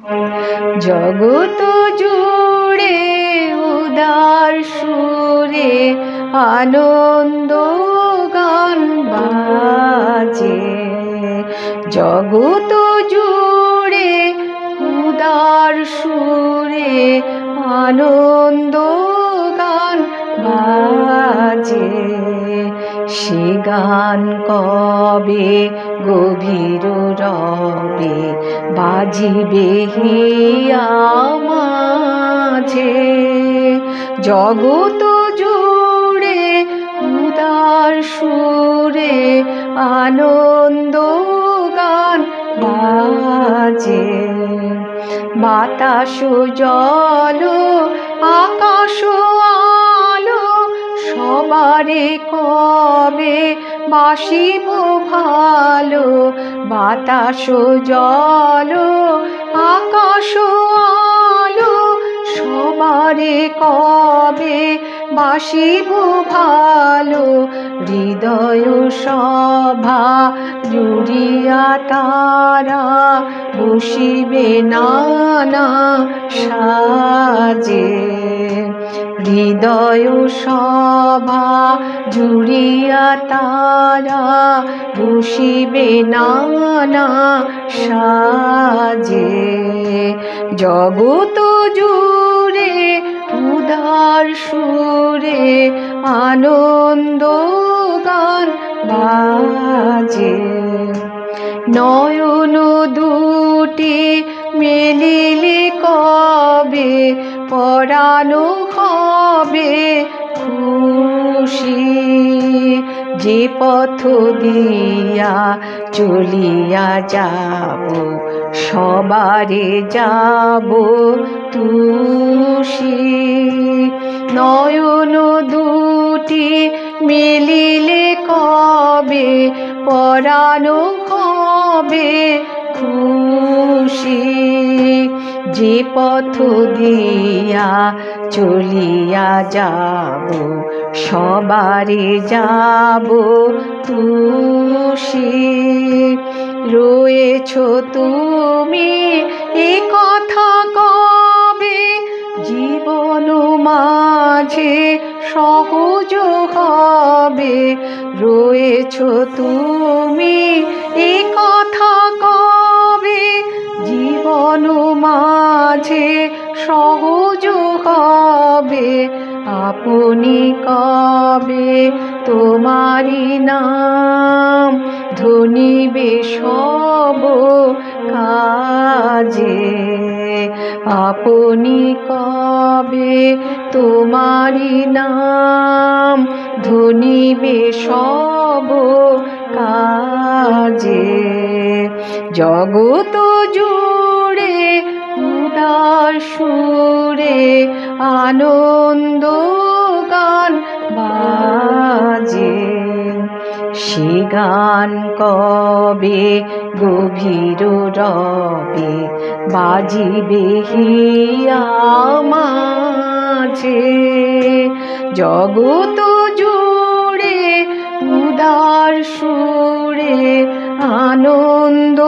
জগৎ জুড়ে উদার সুরে আনন্দ গান বাজে। জগৎ জুড়ে উদার সুরে আনন্দ গান বাজে। সে গান কবে গভীর রবে বাজিবে হিয়া মাঝে। জগৎ জুড়ে উদার সুরে আনন্দ গান বাজে। বাতাস জল আকাশ আলো সবারে কবে বাসিব ভালো। বাতাস জল আকাশ আলো সবারে কবে বাসিব ভালো। হৃদয় সভা জুড়িয়া তারা বসিবে নানা সাজে। হৃদয় সভা জুড়িয়া তারা বসিবে নানা সাজে। জগৎ জুড়ে উদার সুরে আনন্দ গান বাজে। নয়ন দুটি মেলিলে কবে পরানো হবে খুশি। যে পথ দিয়া চলিয়া যাব সবারে যাব তুষি। নয়ন দুটি মেলিলে কবে পরানো হবে খুশি। যে পথ দিয়া চলিয়া যাব সবারে যাব তুষি। রয়েছ তুমি এ কথা কবে জীবন মাঝে সহজ হবে। রয়েছ তুমি এ কথা কবে জীবন মাঝে সহজ হবে। আপনি কবে তোমারি নাম ধ্বনিবে সব কাজে। আপনি কবে তোমারি নাম ধ্বনিবে সব কাজে। জগৎ জুড়ে উদার সুরে আনন্দ গান বাজে। সে গান কবে গভীর রবে বাজিবে হিয়া মাঝে। জগৎ জুড়ে উদার সুরে আনন্দ